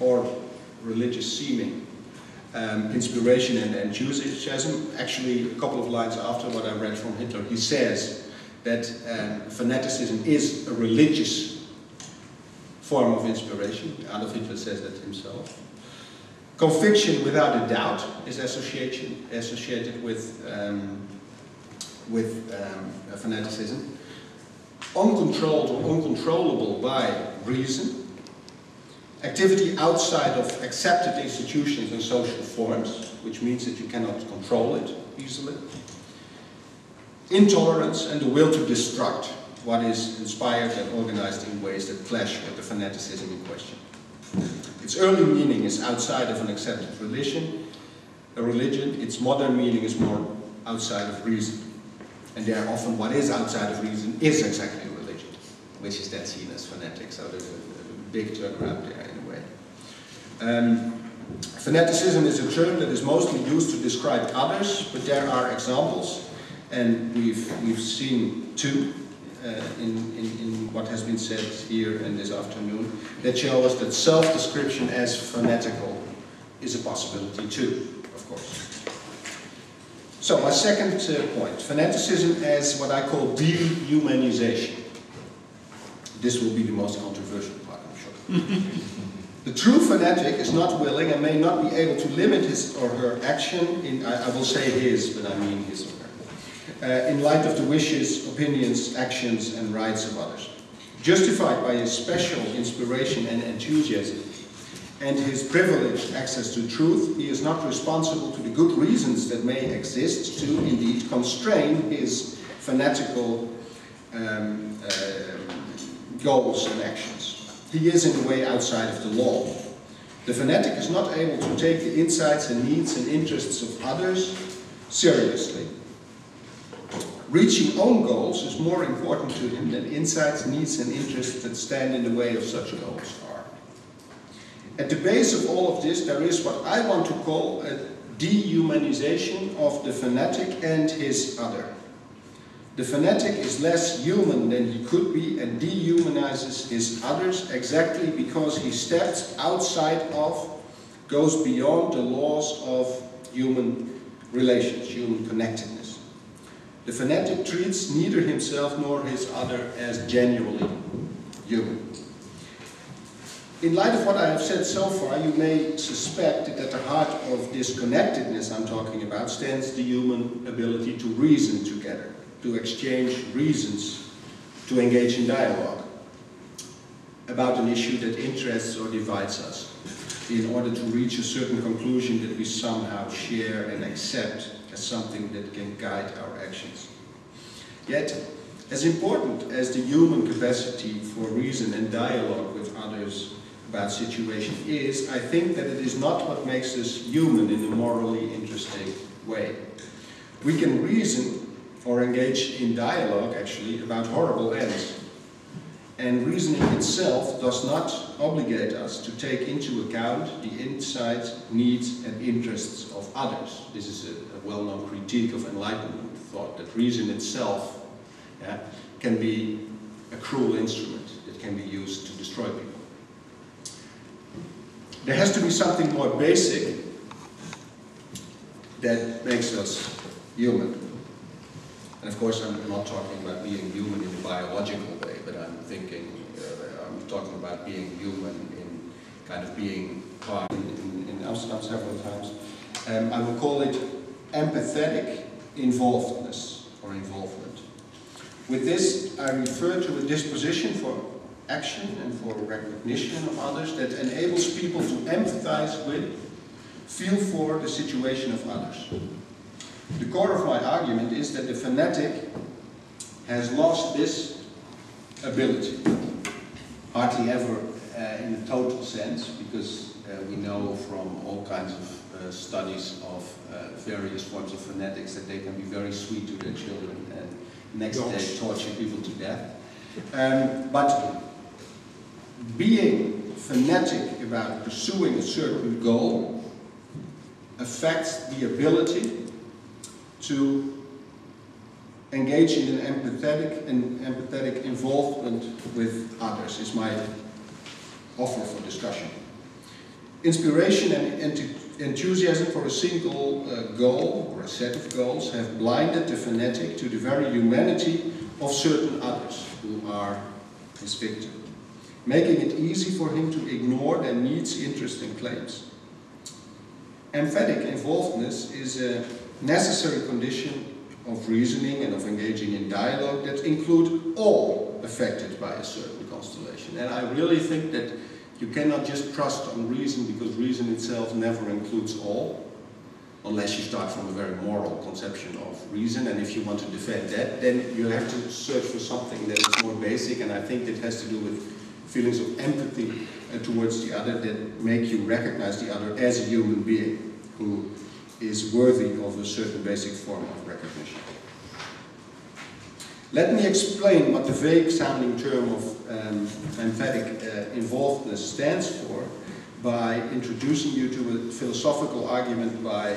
or religious seeming inspiration and enthusiasm. Actually, a couple of lines after what I read from Hitler, he says that fanaticism is a religious form of inspiration. Adolf Hitler says that himself. Conviction without a doubt is associated with fanaticism. Uncontrolled or uncontrollable by reason. Activity outside of accepted institutions and social forms, which means that you cannot control it easily. Intolerance and the will to destruct what is inspired and organized in ways that clash with the fanaticism in question. Its early meaning is outside of an accepted religion. Its modern meaning is more outside of reason. And there often what is outside of reason is exactly religion, which is then seen as fanatic. So there's a big turnaround there in a way. Fanaticism is a term that is mostly used to describe others, but there are examples, and we've seen two in what has been said here and this afternoon, that show us that self-description as fanatical is a possibility too, of course. So my second point, fanaticism as what I call dehumanization. This will be the most controversial part, I'm sure. The true fanatic is not willing and may not be able to limit his or her action, I will say his, but I mean his or her, in light of the wishes, opinions, actions and rights of others. Justified by his special inspiration and enthusiasm and his privileged access to truth, he is not responsible to the good reasons that may exist to indeed constrain his fanatical goals and actions. He is in a way outside of the law. The fanatic is not able to take the insights and needs and interests of others seriously. Reaching own goals is more important to him than insights, needs and interests that stand in the way of such goals are. At the base of all of this, there is what I want to call a dehumanization of the fanatic and his other. The fanatic is less human than he could be and dehumanizes his others exactly because he steps outside of, goes beyond the laws of human relations, human connectedness. The fanatic treats neither himself nor his other as genuinely human. In light of what I have said so far, you may suspect that at the heart of this connectedness I'm talking about stands the human ability to reason together, to exchange reasons, to engage in dialogue about an issue that interests or divides us, in order to reach a certain conclusion that we somehow share and accept as something that can guide our actions. Yet, as important as the human capacity for reason and dialogue with others about situation is, I think that it is not what makes us human in a morally interesting way. We can reason or engage in dialogue, actually, about horrible ends. And reasoning itself does not obligate us to take into account the insights, needs and interests of others. This is a well-known critique of Enlightenment thought, that reason itself can be a cruel instrument that can be used to destroy people. There has to be something more basic that makes us human. And of course, I'm not talking about being human in a biological way, but I'm talking about being human in kind of being part in Amsterdam several times. I will call it empathetic involvedness or involvement. With this, I refer to a disposition for action and for recognition of others that enables people to empathize with, feel for the situation of others. The core of my argument is that the fanatic has lost this ability. Hardly ever in a total sense, because we know from all kinds of studies of various forms of fanatics that they can be very sweet to their children and next day torture people to death. But being fanatic about pursuing a certain goal affects the ability to engage in an empathetic involvement with others, is my offer for discussion. Inspiration and enthusiasm for a single goal or a set of goals have blinded the fanatic to the very humanity of certain others who are his victim, making it easy for him to ignore their needs, interests and claims. Emphatic involvedness is a necessary condition of reasoning and of engaging in dialogue that include all affected by a certain constellation. And I really think that you cannot just trust on reason, because reason itself never includes all, unless you start from a very moral conception of reason. And if you want to defend that, then you have to search for something that is more basic, and I think it has to do with feelings of empathy towards the other that make you recognize the other as a human being who is worthy of a certain basic form of recognition. Let me explain what the vague sounding term of emphatic involvedness stands for by introducing you to a philosophical argument by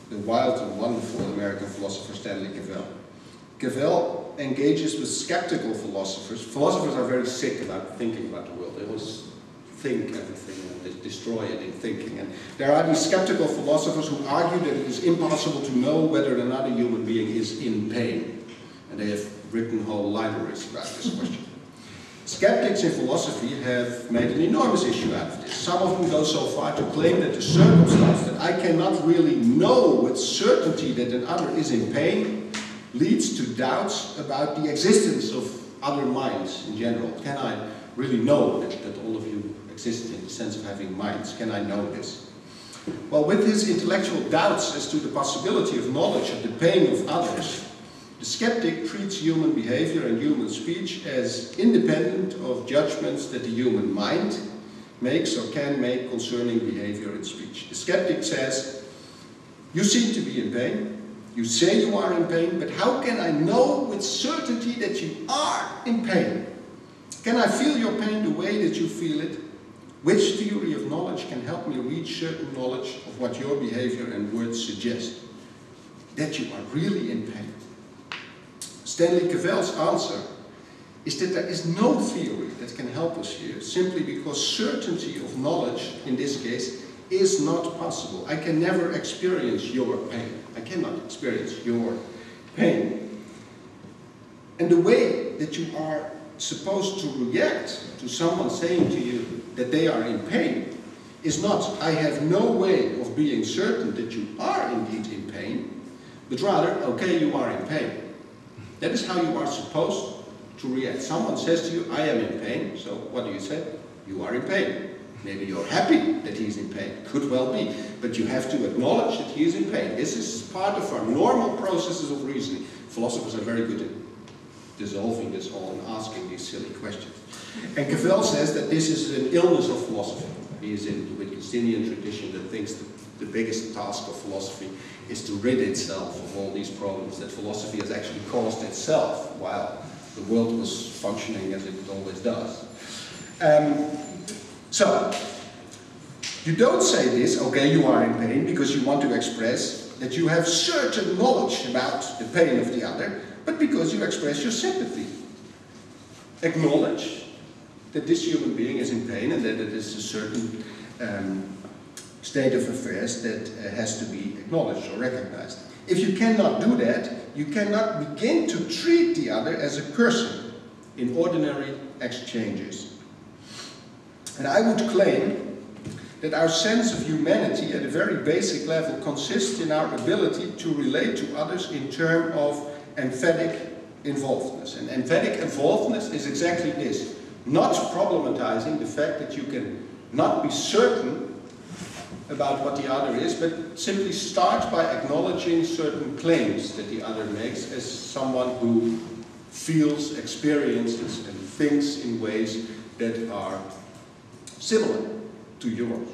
the wild and wonderful American philosopher Stanley Cavell. Cavell engages with skeptical philosophers. Philosophers are very sick about thinking about the world. They always think everything and they destroy it in thinking. And there are these skeptical philosophers who argue that it is impossible to know whether another human being is in pain. And they have written whole libraries about this question. Skeptics in philosophy have made an enormous issue out of this. Some of them go so far to claim that the circumstance that I cannot really know with certainty that another is in pain leads to doubts about the existence of other minds in general. Can I really know that all of you exist in the sense of having minds? Can I know this? Well, with his intellectual doubts as to the possibility of knowledge of the pain of others, the skeptic treats human behavior and human speech as independent of judgments that the human mind makes or can make concerning behavior and speech. The skeptic says, you seem to be in pain, you say you are in pain, but how can I know with certainty that you are in pain? Can I feel your pain the way that you feel it? Which theory of knowledge can help me reach certain knowledge of what your behavior and words suggest? That you are really in pain. Stanley Cavell's answer is that there is no theory that can help us here, simply because certainty of knowledge, in this case, is not possible. I can never experience your pain. I cannot experience your pain. And the way that you are supposed to react to someone saying to you that they are in pain is not, I have no way of being certain that you are indeed in pain, but rather, okay, you are in pain. That is how you are supposed to react. Someone says to you, I am in pain, so what do you say? You are in pain. Maybe you're happy that he's in pain. Could well be. But you have to acknowledge that he is in pain. This is part of our normal processes of reasoning. Philosophers are very good at dissolving this all and asking these silly questions. And Cavell says that this is an illness of philosophy. He is in the Wittgensteinian tradition that thinks that the biggest task of philosophy is to rid itself of all these problems that philosophy has actually caused itself while the world was functioning as it always does. So, you don't say this, okay, you are in pain, because you want to express that you have certain knowledge about the pain of the other, but because you express your sympathy. Acknowledge that this human being is in pain and that it is a certain state of affairs that has to be acknowledged or recognized. If you cannot do that, you cannot begin to treat the other as a person in ordinary exchanges. And I would claim that our sense of humanity at a very basic level consists in our ability to relate to others in terms of emphatic involvedness. And emphatic involvedness is exactly this, not problematizing the fact that you can not be certain about what the other is, but simply start by acknowledging certain claims that the other makes as someone who feels, experiences, and thinks in ways that are similar to yours.